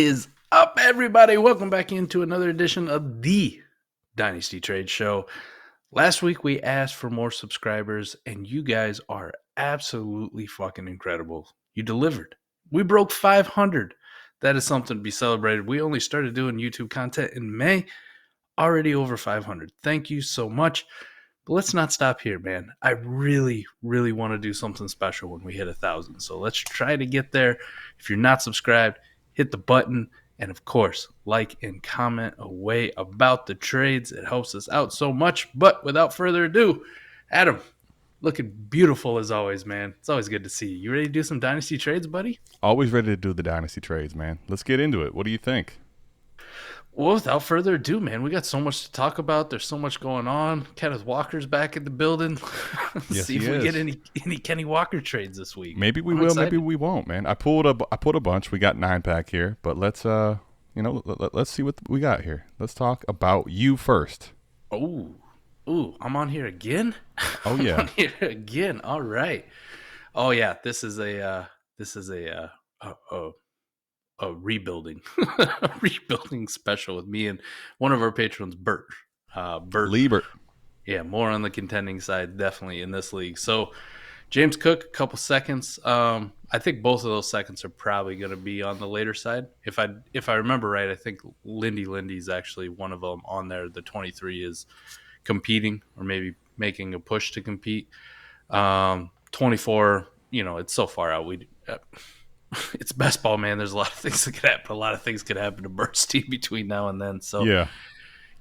is up, everybody? Welcome back into another edition of the Dynasty Trade Show. Last week we asked for more subscribers, and you guys are absolutely fucking incredible. You delivered. We broke 500. That is something to be celebrated. We only started doing YouTube content in May, already over 500. Thank you so much. But let's not stop here, man. I really, really want to do something special when we hit 1,000. So let's try to get there. If you're not subscribed, hit the button. And of course, like and comment away about the trades. It helps us out so much. But without further ado, Adam, looking beautiful as always, man. It's always good to see you. You ready to do some Dynasty trades, buddy? Always ready to do the Dynasty trades, man. Let's get into it. What do you think? Well, without further ado, man, we got so much to talk about. There's so much going on. Kenneth Walker's back in the building. Yes, See if we get any Kenny Walker trades this week. Maybe we will, excited. Maybe we won't, man. I pulled a bunch. We got 9-pack here, but let's let's see what we got here. Let's talk about you first. Oh, I'm on here again. Oh yeah, I'm on here again. All right. Oh yeah, this is a rebuilding rebuilding special with me and one of our patrons, Bert Liebert. Yeah, more on the contending side, definitely in this league. So James Cook, a couple seconds. I think both of those seconds are probably going to be on the later side. If I remember right, I think Lindy's actually one of them on there. The 23 is competing or maybe making a push to compete. 24, it's so far out. It's best ball, man. There's a lot of things that could happen. A lot of things could happen to Bert's team between now and then. So yeah,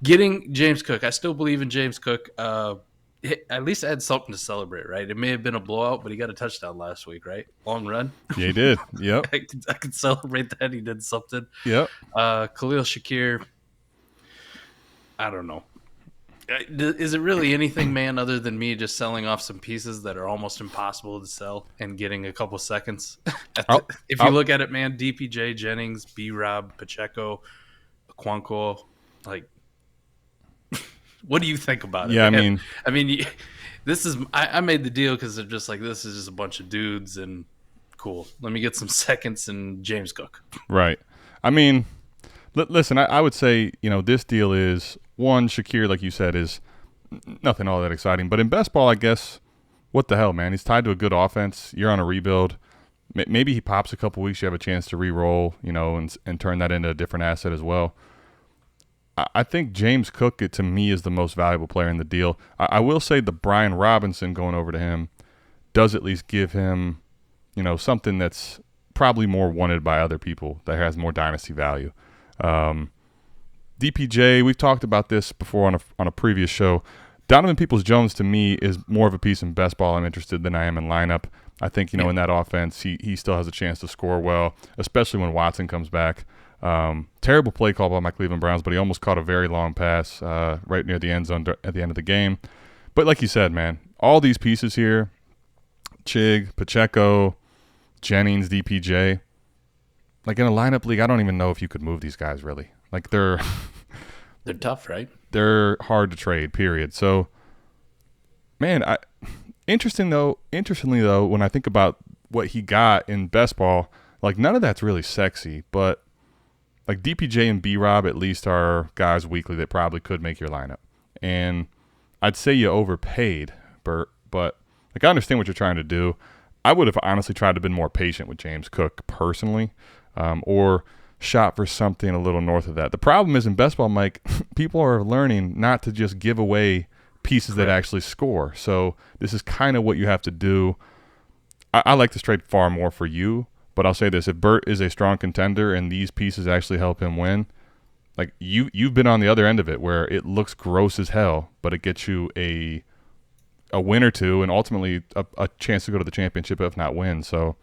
getting James Cook, I still believe in James Cook. At least I had something to celebrate, right? It may have been a blowout, but he got a touchdown last week, right? Long run. Yeah, he did. Yep. I could celebrate that. He did something. Yep. Khalil Shakir, I don't know. Is it really anything, man, other than me just selling off some pieces that are almost impossible to sell and getting a couple seconds? If you look at it, man, DPJ, Jennings, B-Rob, Pacheco, Okonkwo, like, what do you think about it? Yeah, I mean, this is I made the deal because they're just like, this is just a bunch of dudes and cool. Let me get some seconds and James Cook. Right. I mean, listen, I would say, this deal is one, Shakir, like you said, is nothing all that exciting. But in best ball, I guess, what the hell, man? He's tied to a good offense. You're on a rebuild. Maybe he pops a couple weeks. You have a chance to re-roll, and turn that into a different asset as well. I think James Cook, to me, is the most valuable player in the deal. I will say the Brian Robinson going over to him does at least give him, something that's probably more wanted by other people that has more dynasty value. DPJ, we've talked about this before on a previous show. Donovan Peoples-Jones, to me, is more of a piece in best ball I'm interested than I am in lineup. I think, in that offense, he still has a chance to score well, especially when Watson comes back. Terrible play call by my Cleveland Browns, but he almost caught a very long pass right near the end zone at the end of the game. But like you said, man, all these pieces here, Chig, Pacheco, Jennings, DPJ, like in a lineup league, I don't even know if you could move these guys really. Like they're tough, right? They're hard to trade, period. So, man, interestingly though, when I think about what he got in best ball, like none of that's really sexy, but like DPJ and B-Rob at least are guys weekly that probably could make your lineup. And I'd say you overpaid, Bert, but like I understand what you're trying to do. I would have honestly tried to have been more patient with James Cook personally, or shot for something a little north of that. The problem is in best ball, Mike, people are learning not to just give away pieces that actually score. So this is kind of what you have to do. I like this trade far more for you, but I'll say this. If Bert is a strong contender and these pieces actually help him win, like you've been on the other end of it where it looks gross as hell, but it gets you a win or two and ultimately a chance to go to the championship, if not win. So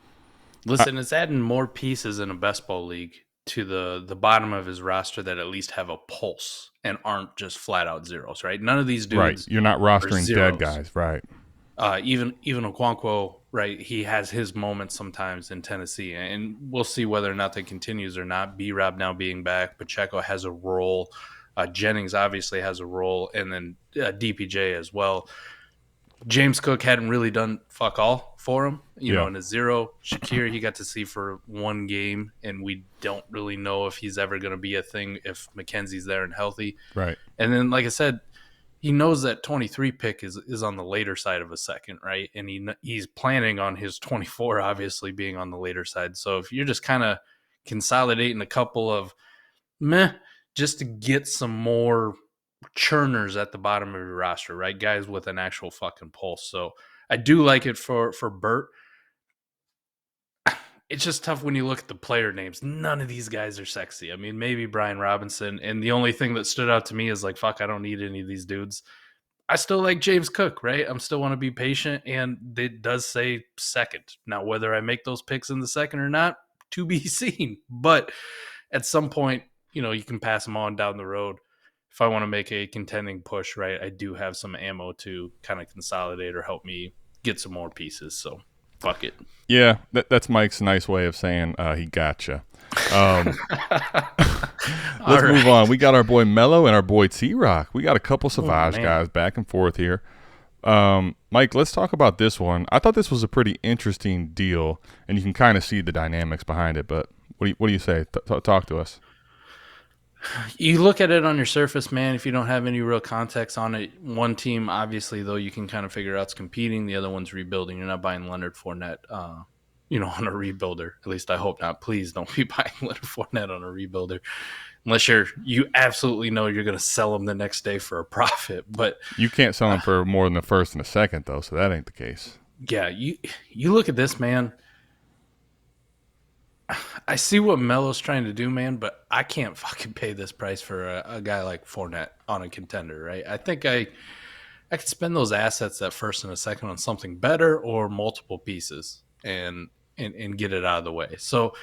listen, it's adding more pieces in a best ball league to the bottom of his roster that at least have a pulse and aren't just flat out zeros, right? None of these dudes, right? You're not rostering dead guys, right? Even Okonkwo, right? He has his moments sometimes in Tennessee, and we'll see whether or not that continues or not. B-Rob now being back, Pacheco has a role, Jennings obviously has a role, and then DPJ as well. James Cook hadn't really done fuck all for him. Yeah. In a zero, Shakir, he got to see for one game, and we don't really know if he's ever going to be a thing if McKenzie's there and healthy. Right. And then, like I said, he knows that 23 pick is on the later side of a second, right? And he's planning on his 24 obviously being on the later side. So if you're just kind of consolidating a couple of meh just to get some more churners at the bottom of your roster, right? Guys with an actual fucking pulse. So I do like it for Burt. It's just tough when you look at the player names. None of these guys are sexy. I mean, maybe Brian Robinson. And the only thing that stood out to me is like, fuck, I don't need any of these dudes. I still like James Cook, right? I'm still want to be patient. And it does say second. Now, whether I make those picks in the second or not, to be seen. But at some point, you can pass them on down the road. If I want to make a contending push, right, I do have some ammo to kind of consolidate or help me get some more pieces. So fuck it. Yeah, that's Mike's nice way of saying he gotcha. Let's move on. We got our boy Mello and our boy T-Rock. We got a couple Savage guys back and forth here. Mike, let's talk about this one. I thought this was a pretty interesting deal, and you can kind of see the dynamics behind it. But what do you say? Talk to us. You look at it on your surface, man, if you don't have any real context on it. One team, obviously, though, you can kind of figure out it's competing. The other one's rebuilding. You're not buying Leonard Fornette, on a rebuilder. At least I hope not. Please don't be buying Leonard Fornette on a rebuilder. Unless you absolutely know you're going to sell them the next day for a profit. But you can't sell them for more than the first and the second, though, so that ain't the case. Yeah, you look at this, man. I see what Melo's trying to do, man, but I can't fucking pay this price for a guy like Fornette on a contender, right? I think I could spend those assets that first and a second on something better or multiple pieces and get it out of the way. So,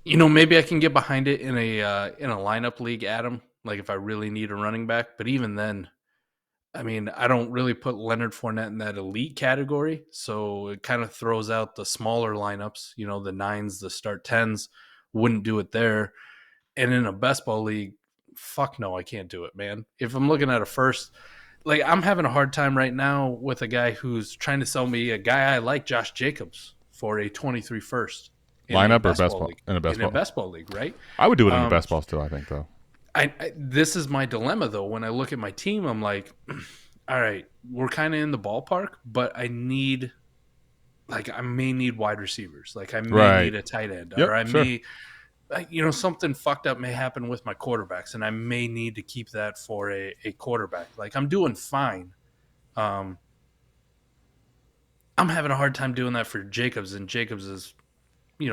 maybe I can get behind it in a lineup league, Adam, like if I really need a running back. But even then, I mean, I don't really put Leonard Fournette in that elite category, so it kind of throws out the smaller lineups, the 9s, the start 10s, wouldn't do it there. And in a best ball league, fuck no, I can't do it, man. If I'm looking at a first, like I'm having a hard time right now with a guy who's trying to sell me a guy I like, Josh Jacobs, for a 23 first. Lineup or best ball? In a best ball league, right? I would do it in the best balls too, I think, though. This is my dilemma, though. When I look at my team, I'm like, all right, we're kind of in the ballpark, but I may need wide receivers. Like I may need a tight end, or I may, something fucked up may happen with my quarterbacks, and I may need to keep that for a quarterback. Like I'm doing fine. I'm having a hard time doing that for Jacobs, and Jacobs is,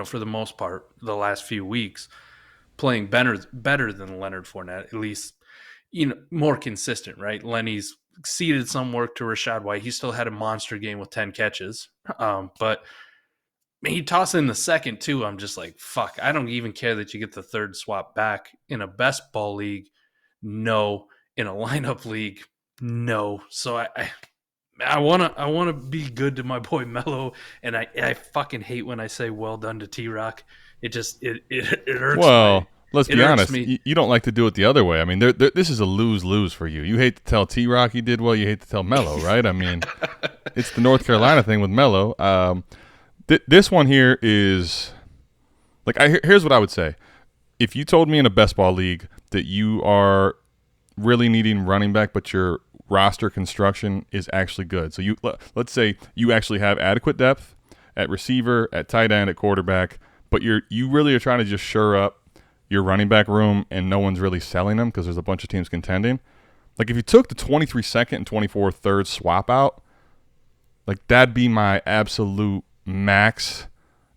for the most part, the last few weeks, playing better than Leonard Fournette, at least, more consistent, right? Lenny's ceded some work to Rachaad White. He still had a monster game with 10 catches. But he tossed in the second too. I'm just like, fuck, I don't even care that you get the third swap back. In a best ball league, no. In a lineup league, no. So I wanna be good to my boy Mello, and I fucking hate when I say well done to T-Rock. It hurts. Well, let's be honest. You don't like to do it the other way. I mean, this is a lose-lose for you. You hate to tell T-Rock he did well. You hate to tell Mello, right? I mean, it's the North Carolina thing with Mello. This one here is like here's what I would say. If you told me in a best ball league that you are really needing running back, but your roster construction is actually good. So let's say you actually have adequate depth at receiver, at tight end, at quarterback, but you really are trying to just shore up your running back room, and no one's really selling them because there's a bunch of teams contending. Like if you took the 23 second and 24 third swap out, like that'd be my absolute max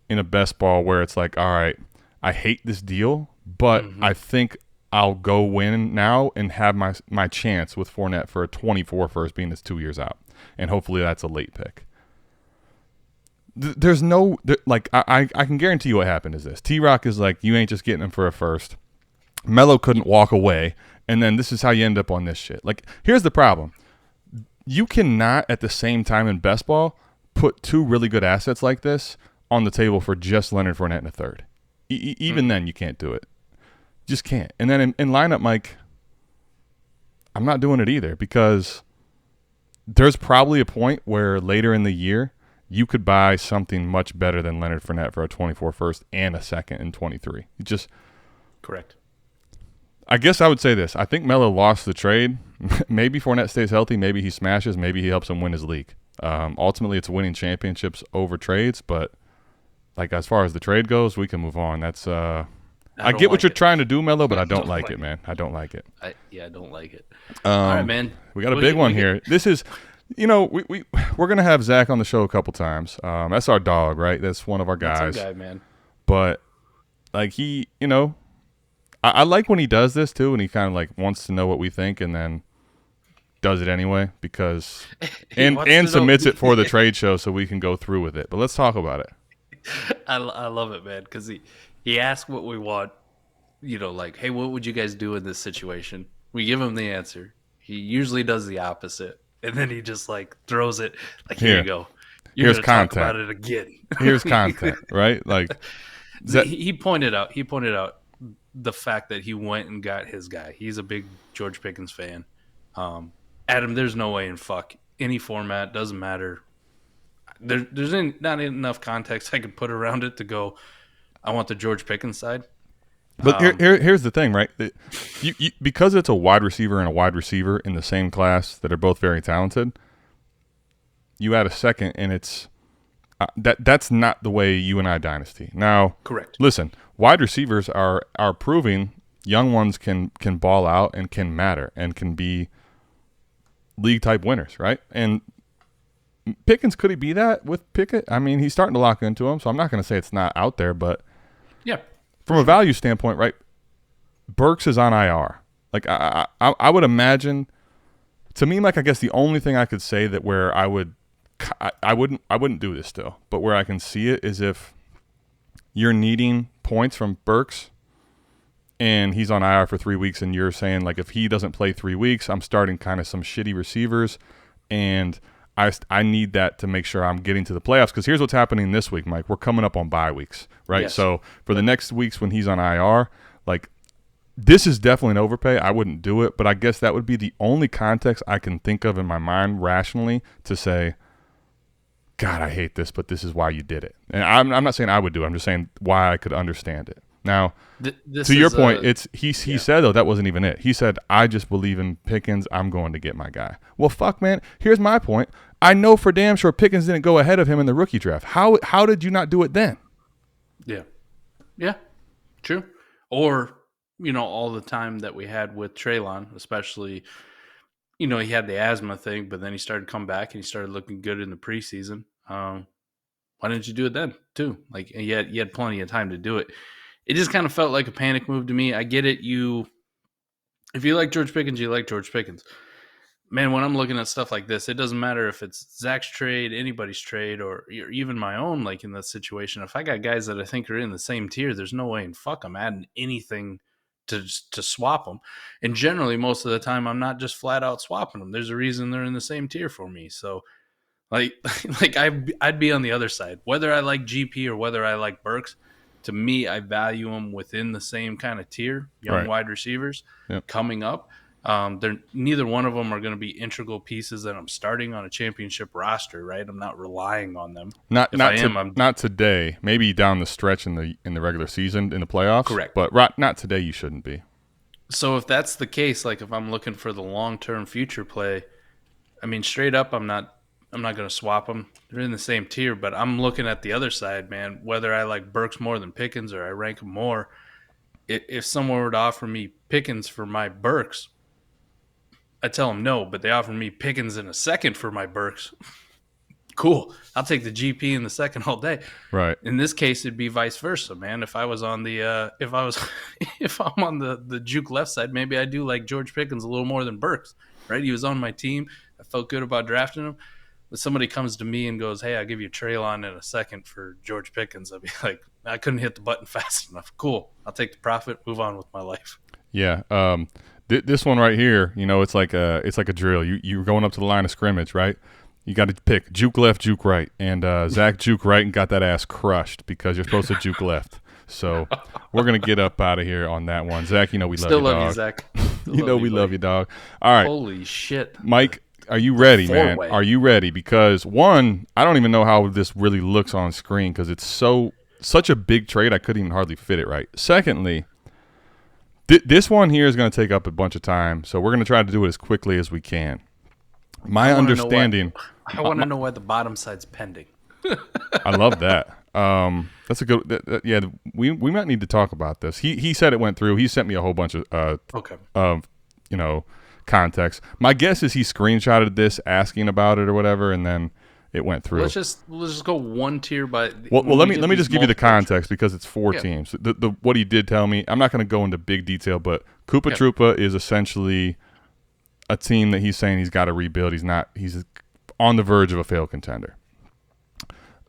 in a best ball, where it's like, all right, I hate this deal, but I think I'll go win now and have my chance with Fournette for a 24 first, being this 2 years out, and hopefully that's a late pick. There's no I can guarantee you what happened is this. T-Rock is like, you ain't just getting him for a first. Mello couldn't walk away, and then this is how you end up on this shit. Like, here's the problem. You cannot at the same time in best ball put two really good assets like this on the table for just Leonard Fournette in a third. Even then you can't do it. Just can't. And then in lineup, Mike, I'm not doing it either, because there's probably a point where later in the year you could buy something much better than Leonard Fournette for a 24 first and a second in 23. It just correct. I guess I would say this. I think Melo lost the trade. Maybe Fournette stays healthy. Maybe he smashes. Maybe he helps him win his league. Ultimately, it's winning championships over trades. But like as far as the trade goes, we can move on. That's I get what you're trying to do, Melo, but I don't like it, man. I don't like it. I don't like it. All right, man. We got a big one here. This is, we're gonna have Zach on the show a couple times. That's our dog, right? That's one of our guys. That's our guy, man. But like he, I like when he does this too, and he kind of like wants to know what we think, and then does it anyway because and submits it for the trade show so we can go through with it. But let's talk about it. I love it, man, because he asks what we want. Like, hey, what would you guys do in this situation? We give him the answer. He usually does the opposite, and then he just like throws it like, here you go. Here's content. Talk about it again. Here's content, right? Like he pointed out the fact that he went and got his guy. He's a big George Pickens fan. Adam, there's no way in fuck any format, doesn't matter. There's not enough context I could put around it to go, I want the George Pickens side. But here's the thing, right? You because it's a wide receiver and a wide receiver in the same class that are both very talented, you add a second, and it's that's not the way you and I dynasty. Now, correct. Listen, wide receivers are proving young ones can ball out and can matter and can be league type winners, right? And Pickens, could he be that with Pickett? I mean, he's starting to lock into him, so I'm not going to say it's not out there, but yeah, from a value standpoint, right? Burks is on IR. Like I would imagine, to me, like I guess the only thing I could say that where I wouldn't do this still, but where I can see it is if you're needing points from Burks and he's on IR for 3 weeks, and you're saying like if he doesn't play 3 weeks, I'm starting kind of some shitty receivers, and I need that to make sure I'm getting to the playoffs, because here's what's happening this week, Mike. We're coming up on bye weeks, right? Yes. So for the next weeks when he's on IR, like this is definitely an overpay. I wouldn't do it, but I guess that would be the only context I can think of in my mind rationally to say, God, I hate this, but this is why you did it. And I'm not saying I would do it. I'm just saying why I could understand it. Now, to your point, he said, though, that wasn't even it. He said, I just believe in Pickens. I'm going to get my guy. Well, fuck, man. Here's my point. I know for damn sure Pickens didn't go ahead of him in the rookie draft. How did you not do it then? Yeah. Yeah, true. Or, all the time that we had with Treylon, especially, he had the asthma thing, but then he started to come back and he started looking good in the preseason. Why didn't you do it then, too? Like, you had plenty of time to do it. It just kind of felt like a panic move to me. I get it. If you like George Pickens, you like George Pickens. Man, when I'm looking at stuff like this, it doesn't matter if it's Zach's trade, anybody's trade, or even my own, like in that situation. If I got guys that I think are in the same tier, there's no way in fuck I'm adding anything to swap them. And generally, most of the time, I'm not just flat out swapping them. There's a reason they're in the same tier for me. So, like I'd be on the other side. Whether I like GP or whether I like Burks, to me, I value them within the same kind of tier, young wide receivers coming up. Neither one of them are going to be integral pieces that I'm starting on a championship roster, right? I'm not relying on them. Not today. Maybe down the stretch in the regular season, in the playoffs. Correct. But not today. You shouldn't be. So if that's the case, like if I'm looking for the long-term future play, I mean, straight up, I'm not going to swap them. They're in the same tier, but I'm looking at the other side, man. Whether I like Burks more than Pickens or I rank him more, if someone were to offer me Pickens for my Burks, I tell them no, but they offer me Pickens in a second for my Burks. Cool. I'll take the GP in the second all day. Right. In this case, it'd be vice versa, man. If I was on the if I'm on the juke left side, maybe I do like George Pickens a little more than Burks, right? He was on my team. I felt good about drafting him. But somebody comes to me and goes, hey, I'll give you Treylon in a second for George Pickens. I'd be like, I couldn't hit the button fast enough. Cool. I'll take the profit, move on with my life. Yeah. This one right here, it's like a drill. You're going up to the line of scrimmage, right? You got to pick juke left, juke right. And Zach juke right and got that ass crushed because you're supposed to juke left. So we're going to get up out of here on that one. Zach, we love you, dog. Still love you, Zach. We love you, dog. All right. Holy shit. Mike, Are you ready, man? Four-way. Are you ready? Because one, I don't even know how this really looks on screen because it's such a big trade. I couldn't even hardly fit it right. Secondly, this one here is going to take up a bunch of time, so we're going to try to do it as quickly as we can. My understanding. I want to know why the bottom side's pending. I love that. That's a good. Yeah, we might need to talk about this. He said it went through. He sent me a whole bunch of Okay. Context. My guess is he screenshotted this asking about it or whatever, and then it went through. Let's just go one tier by. Well, let me just give you the context because it's four teams. The what he did tell me. I'm not going to go into big detail, but Koopa Troopa is essentially a team that he's saying he's got to rebuild. He's on the verge of a failed contender.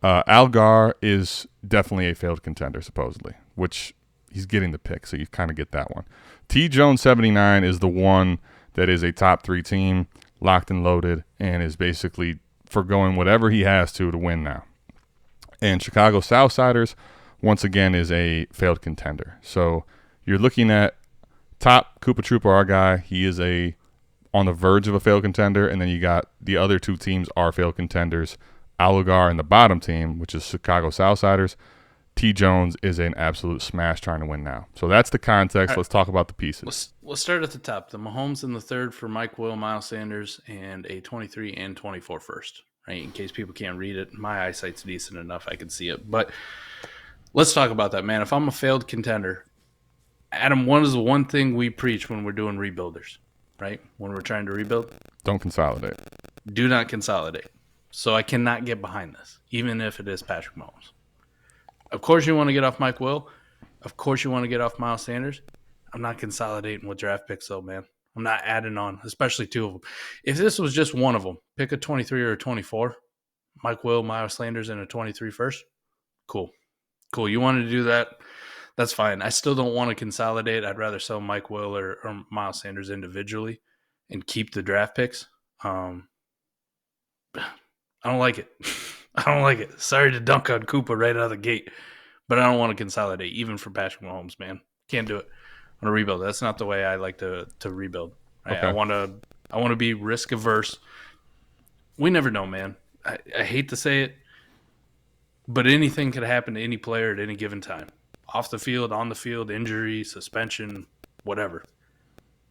Algar is definitely a failed contender, supposedly, which he's getting the pick, so you kind of get that one. T. Jones 79 is the one that is a top 3 team, locked and loaded, and is basically forgoing whatever he has to win now. And Chicago Southsiders, once again, is a failed contender. So you're looking at top Koopa Troopa, our guy. He is on the verge of a failed contender, and then you got the other 2 teams are failed contenders. Algar and the bottom team, which is Chicago Southsiders. T. Jones is an absolute smash trying to win now. So that's the context. Right. Let's talk about the pieces. Let's start at the top. The Mahomes in the third for Mike Will, Miles Sanders, and a 23 and 24 first. Right, in case people can't read it, my eyesight's decent enough I can see it. But let's talk about that, man. If I'm a failed contender, Adam, what is the one thing we preach when we're doing rebuilders? Right, when we're trying to rebuild, don't consolidate. Do not consolidate. So I cannot get behind this, even if it is Patrick Mahomes. Of course you want to get off Mike Will. Of course you want to get off Miles Sanders. I'm not consolidating with draft picks, though, man. I'm not adding on, especially 2 of them. If this was just one of them, pick a 23 or a 24, Mike Will, Miles Sanders, and a 23 first. Cool. You wanted to do that, that's fine. I still don't want to consolidate. I'd rather sell Mike Will or Miles Sanders individually and keep the draft picks. I don't like it. I don't like it. Sorry to dunk on Koopa right out of the gate, but I don't want to consolidate, even for Patrick Mahomes, man. Can't do it. I want to rebuild. That's not the way I like to rebuild. Right? Okay. I want to be risk averse. We never know, man. I hate to say it, but anything could happen to any player at any given time. Off the field, on the field, injury, suspension, whatever.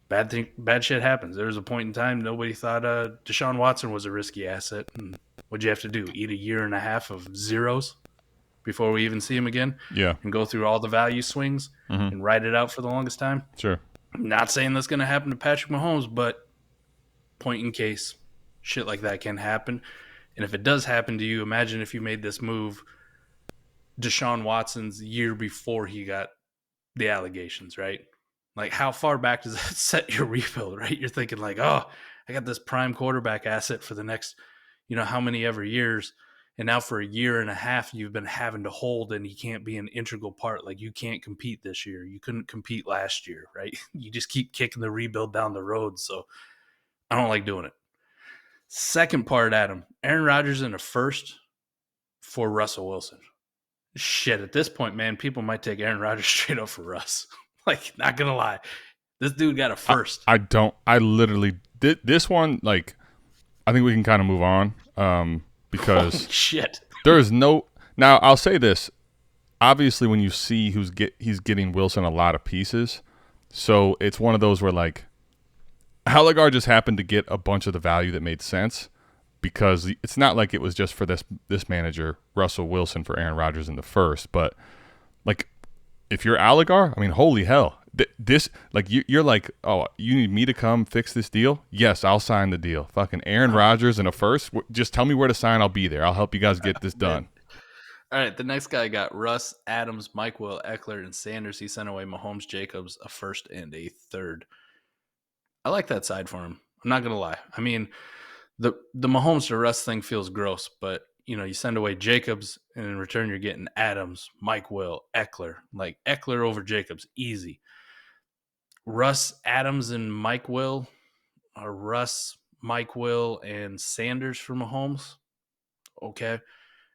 Bad shit happens. There was a point in time nobody thought Deshaun Watson was a risky asset. And what'd you have to do? Eat a year and a half of zeros before we even see him again? Yeah. And go through all the value swings and ride it out for the longest time? Sure. I'm not saying that's going to happen to Patrick Mahomes, but point in case, shit like that can happen. And if it does happen to you, imagine if you made this move Deshaun Watson's year before he got the allegations, right? Like, how far back does that set your rebuild, right? You're thinking like, oh, I got this prime quarterback asset for the next, how many ever years. And now for a year and a half, you've been having to hold and he can't be an integral part. Like, you can't compete this year. You couldn't compete last year, right? You just keep kicking the rebuild down the road. So I don't like doing it. Second part, Adam, Aaron Rodgers in a first for Russell Wilson. Shit, at this point, man, people might take Aaron Rodgers straight up for Russ. Like, not going to lie. This dude got a first. I literally did this one. Like, I think we can kind of move on because holy shit. There is no. Now, I'll say this. Obviously, when you see he's getting Wilson a lot of pieces. So it's one of those where, like, Halligar just happened to get a bunch of the value that made sense because it's not like it was just for this manager, Russell Wilson, for Aaron Rodgers in the first. But, like, if you're Alligar, I mean, holy hell. This, like, you're like, oh, you need me to come fix this deal? Yes, I'll sign the deal. Fucking Aaron Rodgers in a first? Just tell me where to sign. I'll be there. I'll help you guys get this done. All right, the next guy got Russ, Adams, Mike Will, Ekeler, and Sanders. He sent away Mahomes, Jacobs, a first and a third. I like that side for him. I'm not going to lie. I mean, the Mahomes to Russ thing feels gross, but, you send away Jacobs, and in return you're getting Adams, Mike Will, Ekeler. Like, Ekeler over Jacobs, easy. Russ, Adams, and Mike Will, or Russ, Mike Will, and Sanders for Mahomes. Okay.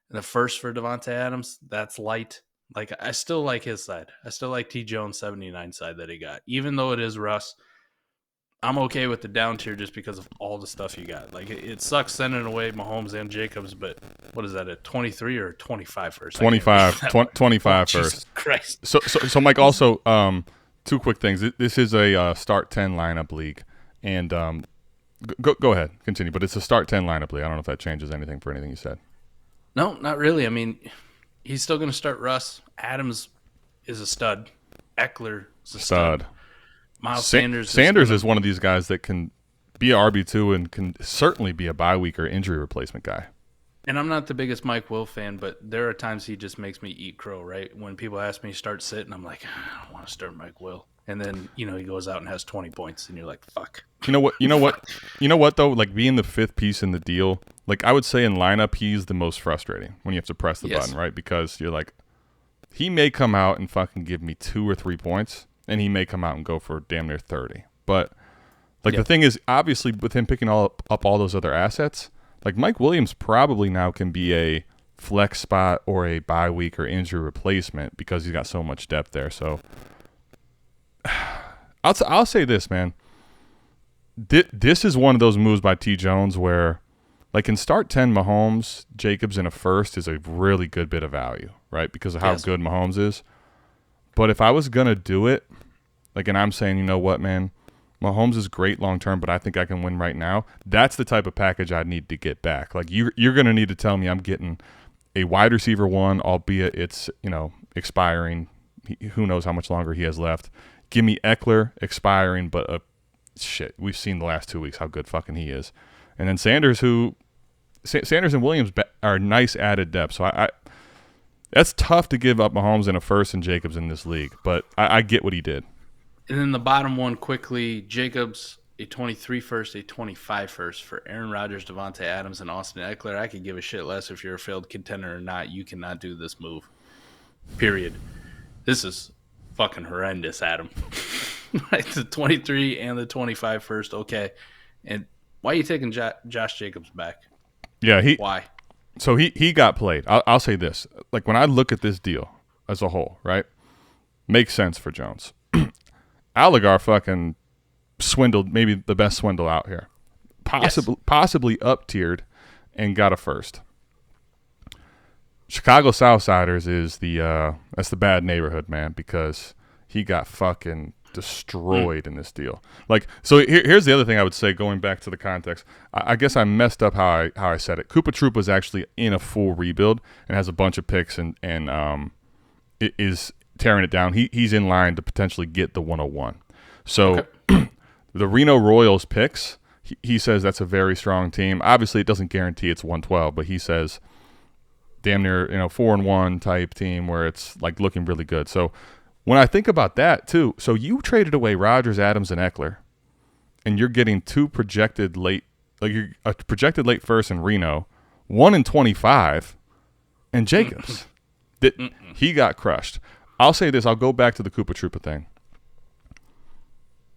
And the first for Devontae Adams, that's light. Like, I still like his side. I still like T. Jones 79 side that he got. Even though it is Russ, I'm okay with the down tier just because of all the stuff you got. Like it sucks sending away Mahomes and Jacobs, but what is that at 23 or 25 first? I can't read 25, that 20, one. Oh, 25 Jesus first. Christ. So Mike, also, two quick things. This is a start 10 lineup league. And go ahead, continue. But it's a start 10 lineup league. I don't know if that changes anything for anything you said. No, not really. I mean, he's still going to start Russ. Adams is a stud. Eckler is a stud. Stud. Miles Sanders Is one of these guys that can be a RB2 and can certainly be a bye week or injury replacement guy. And I'm not the biggest Mike Will fan, but there are times he just makes me eat crow, right? When people ask me to start sitting, I'm like, I don't want to start Mike Will. And then, he goes out and has 20 points, and you're like, fuck. You know what, though? Like, being the fifth piece in the deal, like, I would say in lineup, he's the most frustrating when you have to press the button, right? Because you're like, he may come out and fucking give me 2 or 3 points, and he may come out and go for damn near 30. But, like, the thing is, obviously, with him picking up all those other assets, like, Mike Williams probably now can be a flex spot or a bye week or injury replacement because he's got so much depth there. So, I'll say this, man. This is one of those moves by T. Jones where, like, in start 10, Mahomes, Jacobs in a first is a really good bit of value, right? Because of how good Mahomes is. But if I was going to do it, like, and I'm saying, you know what, man, Mahomes is great long term, but I think I can win right now. That's the type of package I'd need to get back. Like, you're going to need to tell me I'm getting a wide receiver one, albeit it's, expiring. Who knows how much longer he has left. Give me Ekeler expiring, but shit, we've seen the last 2 weeks how good fucking he is. And then Sanders and Williams are nice added depth. So I that's tough to give up Mahomes in a first and Jacobs in this league, but I get what he did. And then the bottom one quickly, Jacobs, a 23 first, a 25 first for Aaron Rodgers, Devontae Adams, and Austin Ekeler. I could give a shit less if you're a failed contender or not. You cannot do this move. Period. This is fucking horrendous, Adam. Right, the 23 and the 25 first, okay. And why are you taking Josh Jacobs back? Yeah, why? So he got played. I'll say this. Like, when I look at this deal as a whole, right, makes sense for Jones. Alligar fucking swindled, maybe the best swindle out here. Possibly up-tiered and got a first. Chicago Southsiders is that's the bad neighborhood, man, because he got fucking destroyed in this deal. Like, so here's the other thing I would say, going back to the context. I guess I messed up how I said it. Koopa Troop was actually in a full rebuild and has a bunch of picks and it is tearing it down. He's in line to potentially get the 101. So the Reno Royals picks, he says that's a very strong team. Obviously, it doesn't guarantee it's 112, but he says damn near 4-1 type team where it's like looking really good. So when I think about that too, so you traded away Rodgers, Adams, and Ekeler, and you're getting two projected late, like you're a projected late first in Reno, 1 in 25, and Jacobs. He got crushed. I'll say this. I'll go back to the Koopa Troopa thing.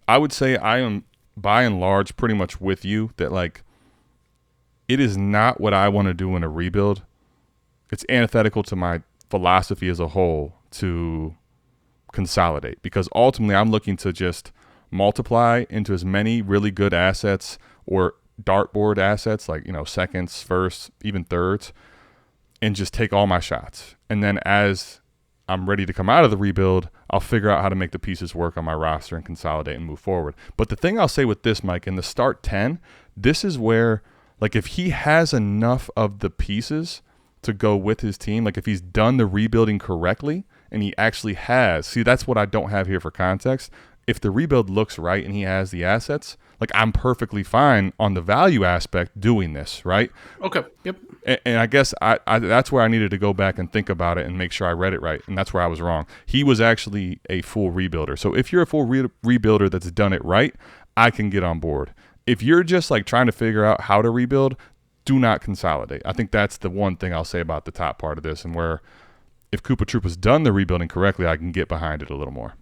I would say I am by and large pretty much with you that, like, it is not what I want to do in a rebuild. It's antithetical to my philosophy as a whole to consolidate, because ultimately I'm looking to just multiply into as many really good assets or dartboard assets, like, seconds, firsts, even thirds, and just take all my shots. And then as I'm ready to come out of the rebuild, I'll figure out how to make the pieces work on my roster and consolidate and move forward. But the thing I'll say with this, Mike, in the start 10, this is where, like, if he has enough of the pieces to go with his team, like if he's done the rebuilding correctly, and he actually has, see, that's what I don't have here for context. If the rebuild looks right and he has the assets, like, I'm perfectly fine on the value aspect doing this, right? Okay, yep. And I guess I that's where I needed to go back and think about it and make sure I read it right, and that's where I was wrong. He was actually a full rebuilder. So if you're a full rebuilder that's done it right, I can get on board. If you're just, like, trying to figure out how to rebuild, do not consolidate. I think that's the one thing I'll say about the top part of this, and where if Koopa Troop has done the rebuilding correctly, I can get behind it a little more.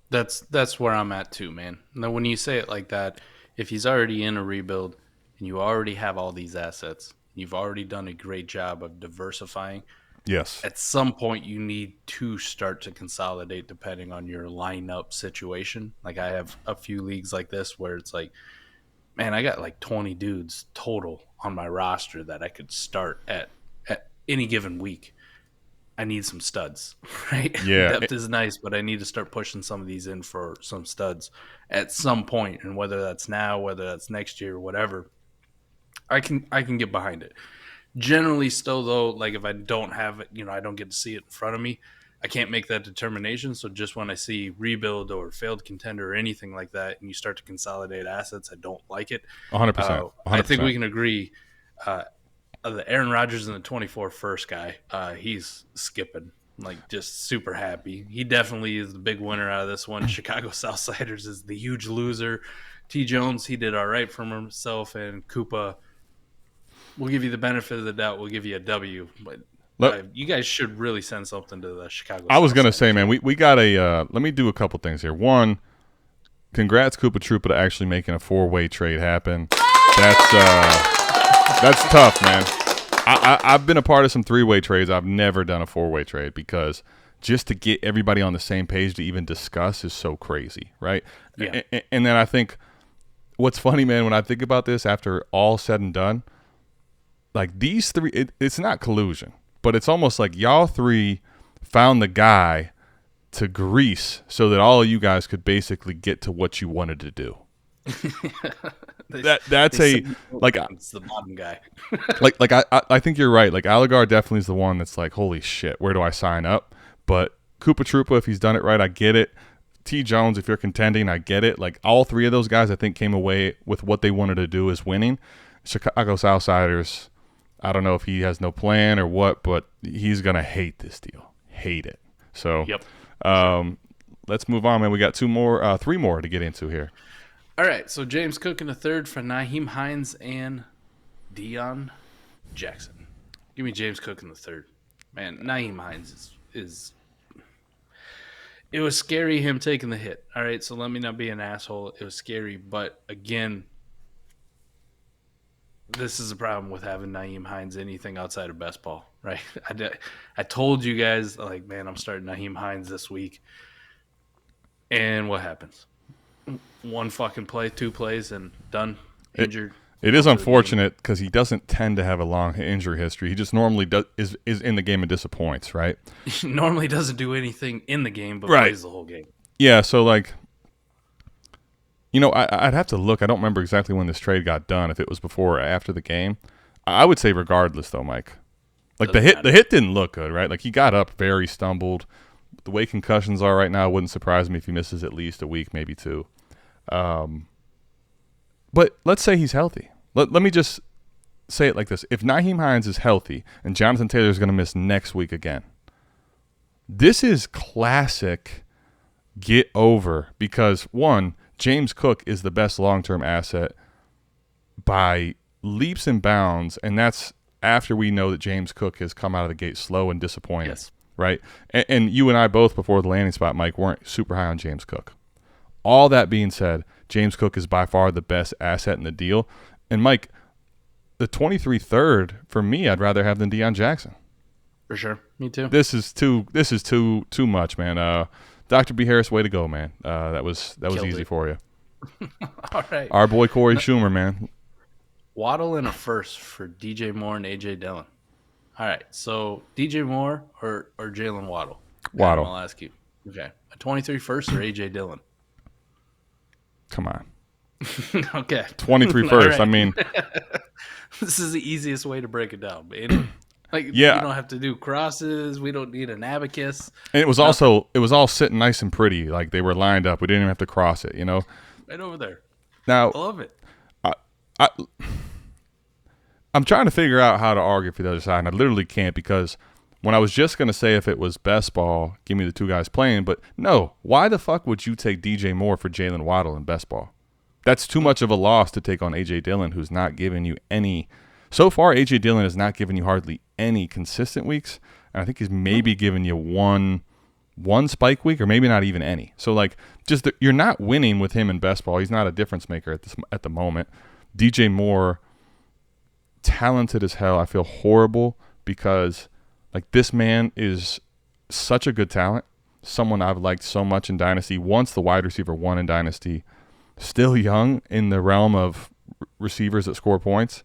That's where I'm at too, man. Now, when you say it like that, if he's already in a rebuild and you already have all these assets, you've already done a great job of diversifying, Yes. At some point, you need to start to consolidate depending on your lineup situation. Like I have a few leagues like this where it's like, man, I got like 20 dudes total on my roster that I could start at any given week. I need some studs, right? Yeah. Depth is nice, but I need to start pushing some of these in for some studs at some point, and whether that's now, whether that's next year, whatever, I can get behind it. Generally, still though, like if I don't have it, I don't get to see it in front of me. I can't make that determination. So just when I see rebuild or failed contender or anything like that, and you start to consolidate assets, I don't like it. 100%. I think we can agree. The Aaron Rodgers and the 24 first guy, he's skipping, like just super happy. He definitely is the big winner out of this one. Chicago Southsiders is the huge loser. T. Jones, he did all right for himself, and Koopa, we'll give you the benefit of the doubt. We'll give you a W, but you guys should really send something to the Chicago. I was going to say, man, we got let me do a couple things here. One, congrats Koopa Troopa to actually making a 4-way trade happen. That's tough, man. I've been a part of some 3-way trades. I've never done a 4-way trade because just to get everybody on the same page to even discuss is so crazy, right? Yeah. And then I think what's funny, man, when I think about this after all said and done, like these three, it's not collusion, but it's almost like y'all three found the guy to grease so that all of you guys could basically get to what you wanted to do. That's it's the bottom guy. I think you're right. Like Allegar definitely is the one that's like, holy shit, where do I sign up? But Koopa Troopa, if he's done it right, I get it. T. Jones, if you're contending, I get it. Like all three of those guys, I think came away with what they wanted to do is winning. Chicago Southsiders, I don't know if he has no plan or what, but he's gonna hate this deal. Hate it. So yep. Let's move on, man. We got three more to get into here. All right, so James Cook in the third for Nyheim Hines and Deion Jackson. Give me James Cook in the third. Man, Nyheim Hines is it was scary him taking the hit. All right, so let me not be an asshole. It was scary, but again, this is a problem with having Nyheim Hines anything outside of best ball, right? I told you guys, like, man, I'm starting Nyheim Hines this week. And what happens? One fucking play, 2 plays, and done. Injured. It is unfortunate because he doesn't tend to have a long injury history. He just normally is in the game and disappoints, right? He normally doesn't do anything in the game, but plays the whole game. Yeah, so like, I'd have to look. I don't remember exactly when this trade got done, if it was before or after the game. I would say regardless, though, Mike. Like the hit didn't look good, right? Like he got up, very stumbled. The way concussions are right now, it wouldn't surprise me if he misses at least a week, maybe 2. But let's say he's healthy. Let me just say it like this. If Nyheim Hines is healthy and Jonathan Taylor is going to miss next week again, this is classic get over because, one, James Cook is the best long-term asset by leaps and bounds, and that's after we know that James Cook has come out of the gate slow and disappointing. Yes. Right? And you and I both, before the landing spot, Mike, weren't super high on James Cook. All that being said, James Cook is by far the best asset in the deal. And, Mike, the 23 third, for me, I'd rather have than Deion Jackson. For sure. Me too. This is too much, man. Dr. B. Harris, way to go, man. That was easy for you. All right. Our boy Corey Schumer, man. Waddle in a first for DJ Moore and AJ Dillon. All right, so DJ Moore or Jaylen Waddle? Waddle. I'll ask you. Okay, a 23 first or AJ Dillon? Come on. Okay. 23 first. Right. I mean, this is the easiest way to break it down. Like, yeah. We don't have to do crosses. We don't need an abacus. And it was all sitting nice and pretty. Like they were lined up. We didn't even have to cross it, Right over there. Now, I love it. I'm trying to figure out how to argue for the other side, and I literally can't because when I was just going to say if it was best ball, give me the 2 guys playing, but no, why the fuck would you take DJ Moore for Jaylen Waddle in best ball? That's too much of a loss to take on A.J. Dillon, who's not giving you any – so far, A.J. Dillon has not given you hardly any consistent weeks, and I think he's maybe given you one spike week or maybe not even any. So, like, just you're not winning with him in best ball. He's not a difference maker at the moment. DJ Moore – talented as hell. I feel horrible because Like, this man is such a good talent. Someone I've liked so much in Dynasty. Once the wide receiver one in Dynasty. Still young in the realm of receivers that score points,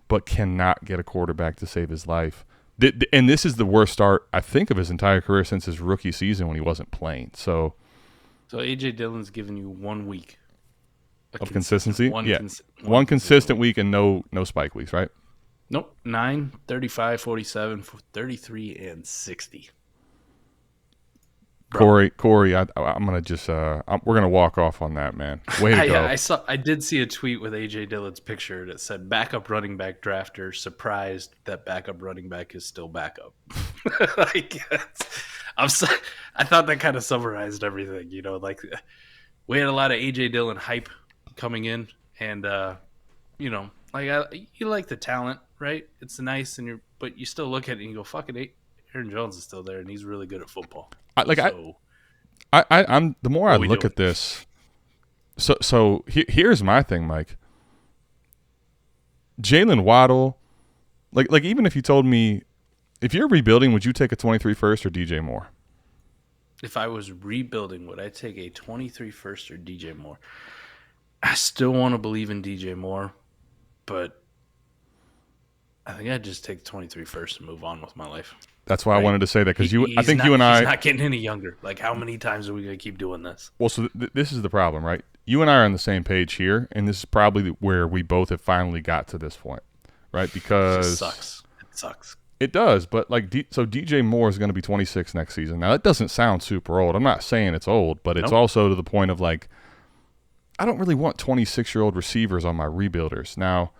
but cannot get a quarterback to save his life. And this is the worst start, I think, of his entire career since his rookie season when he wasn't playing. So A.J. Dillon's given you 1 week of consistency? One consistent week and no spike weeks, right? Nope. 9, 35, 47, 33, and 60. Bro. Corey, I'm gonna just we're gonna walk off on that, man. Way to go! I did see a tweet with AJ Dillon's picture that said backup running back drafter surprised that backup running back is still backup. Like, I thought that kind of summarized everything. You know, like we had a lot of AJ Dillon hype coming in, and you know, like you like the talent, right? It's nice, but you still look at it and you go, "Fuck it, Aaron Jones is still there, and he's really good at football." I'm the more I look at this. So here's my thing, Mike. Jaylen Waddle, like even if you told me, if you're rebuilding, would you take a 23 first or DJ Moore? If I was rebuilding, would I take a 23 first or DJ Moore? I still want to believe in DJ Moore, but I think I'd just take the 23 first and move on with my life. That's why I wanted to say that, because I think he's I not getting any younger. Like, how many times are we going to keep doing this? Well, so this is the problem, right? You and I are on the same page here, and this is probably where we both have finally got to this point, right? Because it sucks. It sucks. It does, but so DJ Moore is going to be 26 next season. Now, that doesn't sound super old. I'm not saying it's old, but it's also to the point of, like, I don't really want 26-year-old receivers on my rebuilders. Now,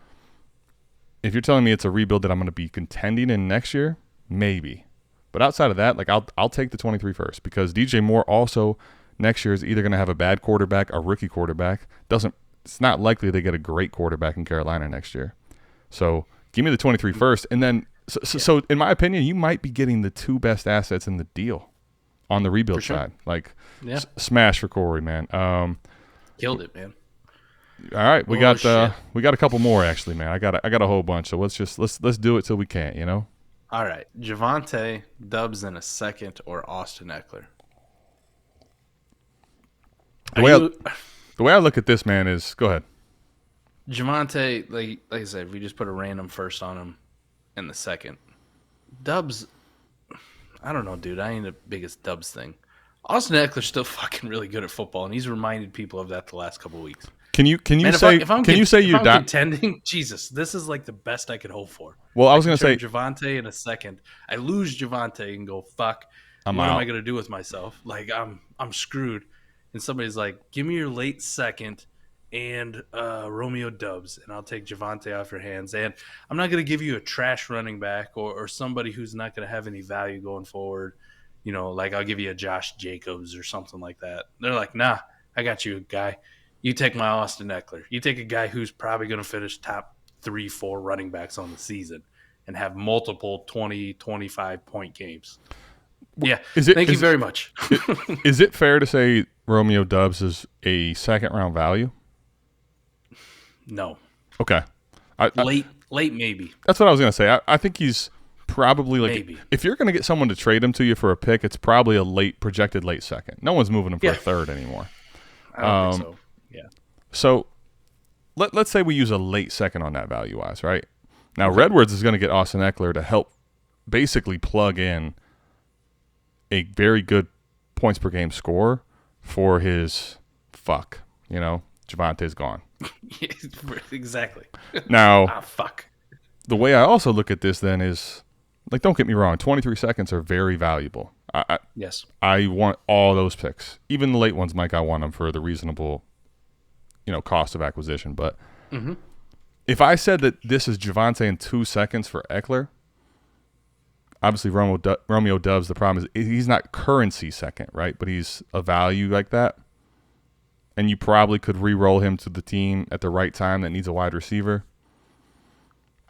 if you're telling me it's a rebuild that I'm going to be contending in next year, maybe. But outside of that, like, I'll take the 23 first, because DJ Moore also next year is either going to have a bad quarterback, a rookie quarterback. It's not likely they get a great quarterback in Carolina next year. So give me the 23 first, and then so in my opinion, you might be getting the two best assets in the deal on the rebuild side. Like, smash for Corey, man. Killed it, man. All right, we got a couple more, actually, man. I got a whole bunch. So let's do it till we can't, you know. All right, Javonte, Dubs in a second, or Austin Ekeler. The way I look at this, man, is go ahead. Javonte, like I said, we just put a random first on him in the second. Dubs, I don't know, dude. I ain't the biggest Dubs thing. Austin Ekeler's still fucking really good at football, and he's reminded people of that the last couple of weeks. Can you say you're contending? Jesus, this is like the best I could hope for. Well, I was going to say Javonte in a second. I lose Javonte and go, fuck. What am I going to do with myself? Like, I'm screwed. And somebody's like, give me your late second and Romeo Dubs, and I'll take Javonte off your hands. And I'm not going to give you a trash running back or somebody who's not going to have any value going forward. You know, like I'll give you a Josh Jacobs or something like that. They're like, nah, I got you, guy. You take my Austin Ekeler. You take a guy who's probably going to finish top 3-4 running backs on the season and have multiple 20, 25-point games. Yeah, thank you very much. Is it fair to say Romeo Dubs is a second-round value? No. Okay. Late maybe. That's what I was going to say. I think he's probably like maybe. If you're going to get someone to trade him to you for a pick, it's probably a projected late second. No one's moving him for a third anymore. I don't think so. Yeah. So let's say we use a late second on that value-wise, right? Now, Redwoods is going to get Austin Ekeler to help basically plug in a very good points per game score for his Javonte's gone. Exactly. Now, fuck. The way I also look at this then is, like, don't get me wrong, 23 seconds are very valuable. Yes. I want all those picks. Even the late ones, Mike, I want them for the reasonable, cost of acquisition. But if I said that this is Javonte in 2 seconds for Ekeler, obviously Romeo Dubs, the problem is he's not currency second, right? But he's a value like that. And you probably could re-roll him to the team at the right time that needs a wide receiver.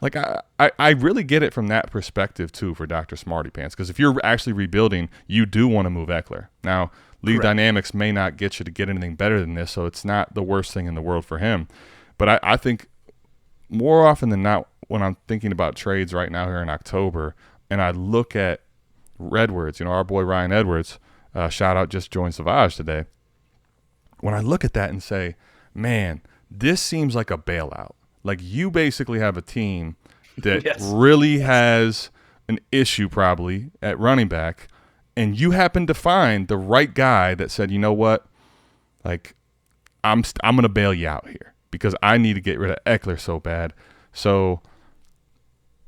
Like, I really get it from that perspective, too, for Dr. Smarty Pants. Because if you're actually rebuilding, you do want to move Ekeler. Now, league dynamics may not get you to get anything better than this, so it's not the worst thing in the world for him. But I think more often than not, when I'm thinking about trades right now here in October, and I look at Edwards, our boy Ryan Edwards, shout out, just joined Savage today. When I look at that and say, man, this seems like a bailout. Like, you basically have a team that really has an issue probably at running back, and you happen to find the right guy that said, you know what, like, I'm going to bail you out here because I need to get rid of Ekeler so bad. So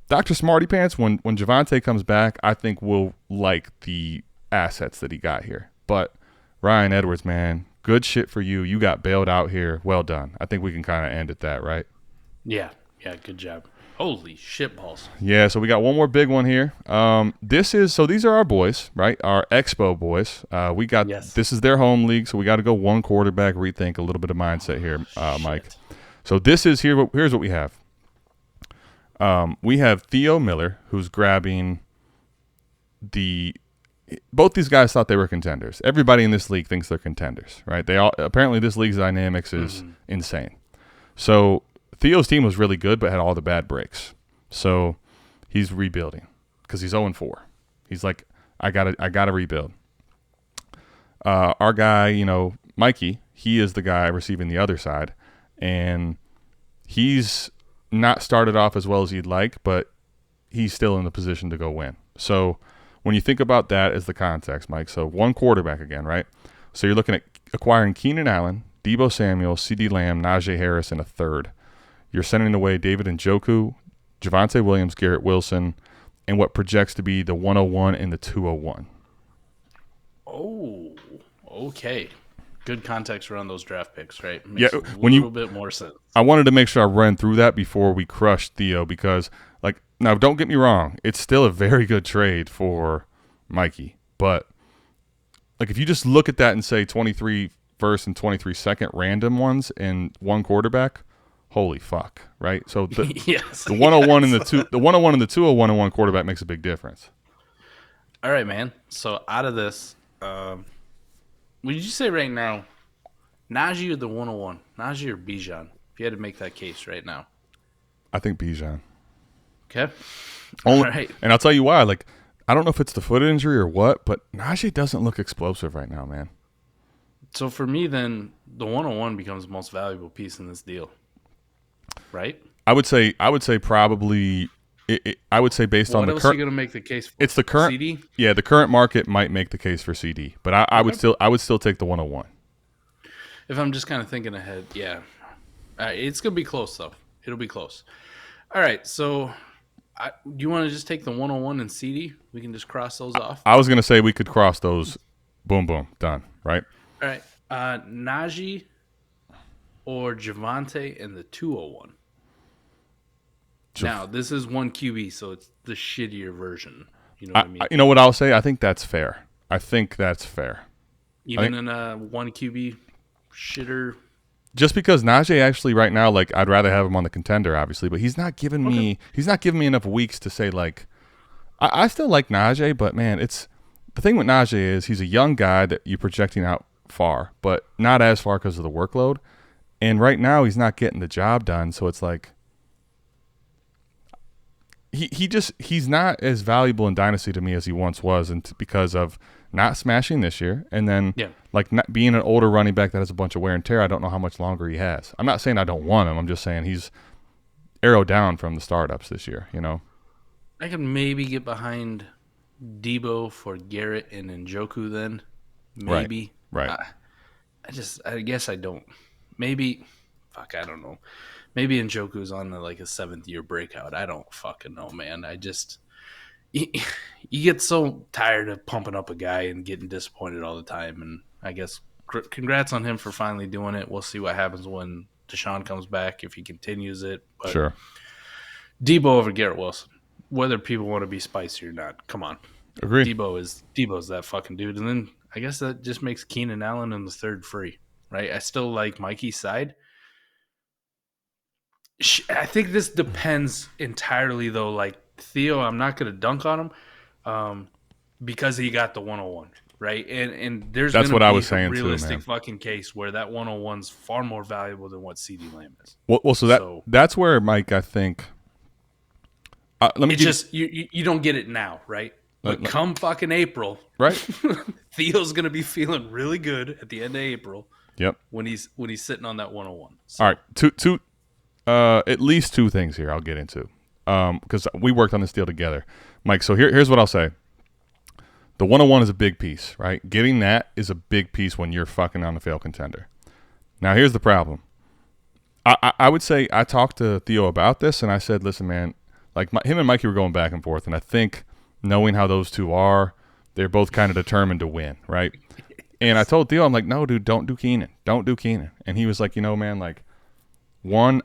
Dr. Smarty Pants, when Javonte comes back, I think we'll like the assets that he got here. But Ryan Edwards, man, good shit for you. You got bailed out here. Well done. I think we can kind of end at that, right? Yeah, good job. Holy shit balls. Yeah, so we got one more big one here. These are our boys, right? Our Expo boys. This is their home league, so we got to go one quarterback, rethink a little bit of mindset here, Mike. So here's what we have. We have Theo Miller, who's grabbing both these guys thought they were contenders. Everybody in this league thinks they're contenders, right? Apparently this league's dynamics is insane. So Theo's team was really good, but had all the bad breaks. So he's rebuilding because he's 0-4. He's like, I gotta rebuild. Our guy, Mikey, he is the guy receiving the other side, and he's not started off as well as he'd like, but he's still in the position to go win. So when you think about that as the context, Mike, so one quarterback again, right? So you're looking at acquiring Keenan Allen, Deebo Samuel, CeeDee Lamb, Najee Harris, and a third. You're sending away David Njoku, Javonte Williams, Garrett Wilson, and what projects to be the 101 and the 201. Oh, okay. Good context around those draft picks, right? Makes a little bit more sense. I wanted to make sure I ran through that before we crushed Theo because, now don't get me wrong, it's still a very good trade for Mikey. But, if you just look at that and say 23 first and 23 second random ones and one quarterback, holy fuck, right? So the 101 and the 101 and the 201 and one quarterback makes a big difference. All right, man. So out of this, would you say right now, Najee or the 101? Najee or Bijan? If you had to make that case right now. I think Bijan. Okay. All right. And I'll tell you why. I don't know if it's the foot injury or what, but Najee doesn't look explosive right now, man. So for me, then, the 101 becomes the most valuable piece in this deal. Right? I would say probably. I would say based on the current. What else are you going to make the case for? It's the current. CD? Yeah, the current market might make the case for CD, but I would still take the 101. If I'm just kind of thinking ahead, yeah, it's going to be close though. It'll be close. All right, so do you want to just take the 101 and CD? We can just cross those off. I was going to say we could cross those. Boom, boom, done. Right. All right, Najee or Javonte and the 201. Now, this is one QB, so it's the shittier version. You know what I mean? You know what I'll say? I think that's fair. Even in a one QB shitter. Just because Najee actually right now, I'd rather have him on the contender, obviously, but he's not giving me enough weeks to say I still like Najee, but man, the thing with Najee is he's a young guy that you're projecting out far, but not as far because of the workload. And right now he's not getting the job done, so it's he's not as valuable in Dynasty to me as he once was, and because of not smashing this year, and then not being an older running back that has a bunch of wear and tear. I don't know how much longer he has. I'm not saying I don't want him. I'm just saying he's arrow down from the startups this year. I can maybe get behind Deebo for Garrett and Njoku then. Maybe. Right. I guess I don't. Maybe. Fuck, I don't know. Maybe Njoku's on a 7th-year breakout. I don't fucking know, man. You get so tired of pumping up a guy and getting disappointed all the time. And I guess congrats on him for finally doing it. We'll see what happens when Deshaun comes back, if he continues it. But sure. Deebo over Garrett Wilson. Whether people want to be spicy or not. Come on. Agree. Deebo's that fucking dude. And then I guess that just makes Keenan Allen in the third free, right? I still like Mikey's side. I think this depends entirely, though. Theo, I'm not going to dunk on him because he got the 101, right? And there's that's what I was a saying realistic too, man. Fucking case where that 101's far more valuable than what CeeDee Lamb is. Well, that's where, Mike, I think You don't get it now, right? But come fucking April, right? Theo's gonna be feeling really good at the end of April. Yep. When he's sitting on that 101. So. All right, at least two things here I'll get into, because we worked on this deal together, Mike. So here's what I'll say. The 101 is a big piece, right? Getting that is a big piece when you're fucking on the fail contender. Now here's the problem. I would say I talked to Theo about this, and I said, listen, man, like him and Mikey were going back and forth, and I think knowing how those two are, they're both kind of determined to win, right? And I told Theo, I'm like, no, dude, don't do Keenan. Don't do Keenan. And he was like, man, like, one,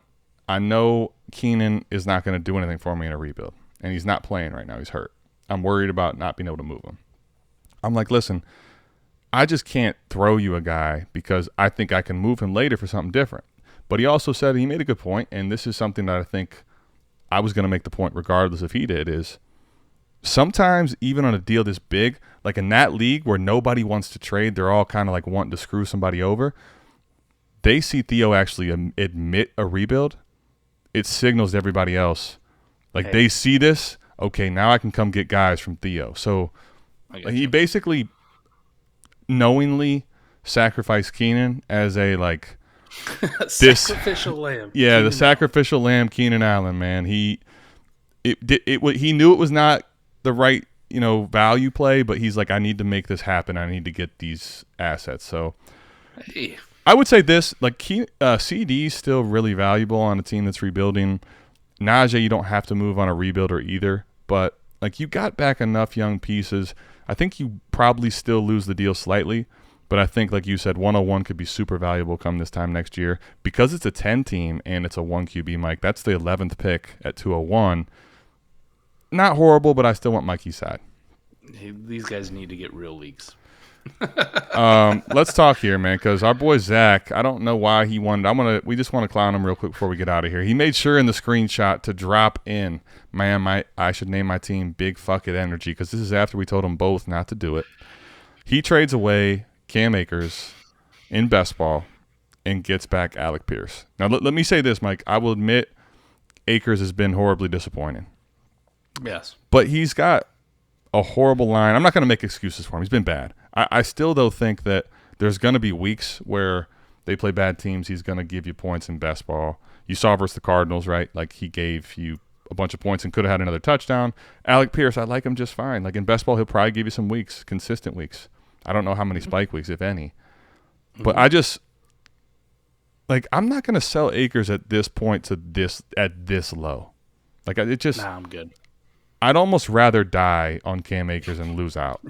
I know Keenan is not going to do anything for me in a rebuild, and he's not playing right now. He's hurt. I'm worried about not being able to move him. I'm like, listen, I just can't throw you a guy because I think I can move him later for something different. But he also said, he made a good point, and this is something that I think I was going to make the point regardless if he did, is sometimes even on a deal this big, like in that league where nobody wants to trade, they're all kind of like wanting to screw somebody over. They see Theo actually admit a rebuild. It signals to everybody else. Like they see this, okay, now I can come get guys from Theo. So he basically knowingly sacrificed Keenan as a like sacrificial lamb. Yeah, Keenan the sacrificial lamb, Keenan Allen, man. He knew it was not the right, value play, but he's like, I need to make this happen. I need to get these assets. So I would say this, like CD is still really valuable on a team that's rebuilding. Najee, you don't have to move on a rebuilder either, but like you got back enough young pieces. I think you probably still lose the deal slightly, but I think, like you said, 101 could be super valuable come this time next year. Because it's a 10 team and it's a 1 QB, Mike, that's the 11th pick at 201. Not horrible, but I still want Mikey's side. These guys need to get real leagues. Let's talk here, man, because our boy Zach, I don't know why he wanted. We just want to clown him real quick before we get out of here. He made sure in the screenshot to drop in, man, I should name my team Big Fuck It Energy, because this is after we told them both not to do it. He trades away Cam Akers in best ball and gets back Alec Pierce. Now, let me say this, Mike. I will admit Akers has been horribly disappointing. Yes. But he's got a horrible line. I'm not going to make excuses for him. He's been bad. I still, though, think that there's going to be weeks where they play bad teams. He's going to give you points in best ball. You saw versus the Cardinals, right? Like, he gave you a bunch of points and could have had another touchdown. Alec Pierce, I like him just fine. Like, in best ball, he'll probably give you some weeks, consistent weeks. I don't know how many spike weeks, if any. But I just, like, I'm not going to sell Akers at this point at this low. Like, it just. Nah, I'm good. I'd almost rather die on Cam Akers and lose out.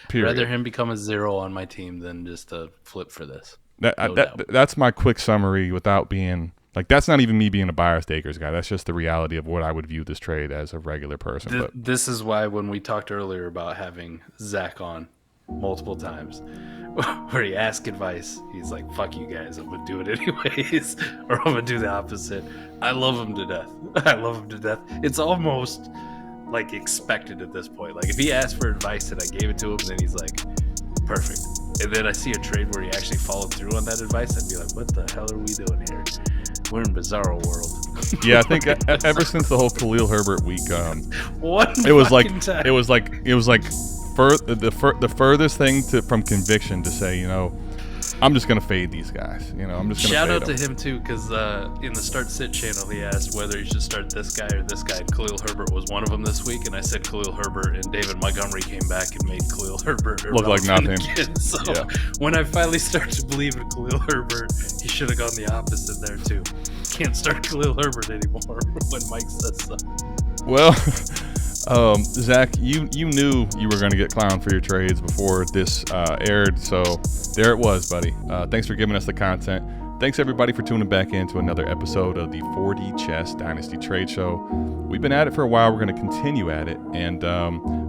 Period. Rather him become a 0 on my team than just a flip for this. That's my quick summary without being – like, that's not even me being a biased Akers guy. That's just the reality of what I would view this trade as a regular person. This is why when we talked earlier about having Zach on multiple times where he asked advice, he's like, fuck you guys, I'm going to do it anyways, or I'm going to do the opposite. I love him to death. It's almost – like expected at this point. Like if he asked for advice and I gave it to him, then he's like, perfect. And then I see a trade where he actually followed through on that advice, I'd be like, what the hell are we doing here? We're in bizarro world. Yeah, I think ever since the whole Khalil Herbert week, it was like the furthest thing from conviction to say, I'm just gonna fade these guys. I'm just gonna shout out them. to him too, because in the Start Sit channel he asked whether he should start this guy or this guy. And Khalil Herbert was one of them this week, and I said Khalil Herbert, and David Montgomery came back and made Khalil Herbert look like nothing. So when I finally started to believe in Khalil Herbert, he should have gone the opposite there too. Can't start Khalil Herbert anymore when Mike says so. Well. Zach, you knew you were going to get clowned for your trades before this aired, so there it was, buddy. Thanks for giving us the content. Thanks, everybody, for tuning back in to another episode of the 4D Chess Dynasty Trade Show. We've been at it for a while. We're going to continue at it, and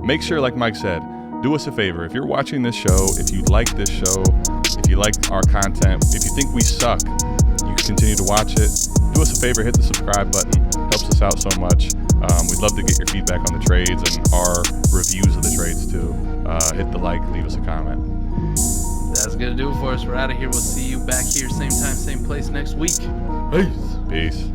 make sure, like Mike said, do us a favor. If you're watching this show, if you like this show, if you like our content, if you think we suck, you can continue to watch it. Do us a favor, hit the subscribe button. Helps us out so much. We'd love to get your feedback on the trades and our reviews of the trades too. Hit the like, leave us a comment. That's going to do it for us. We're out of here. We'll see you back here, same time, same place next week. Peace.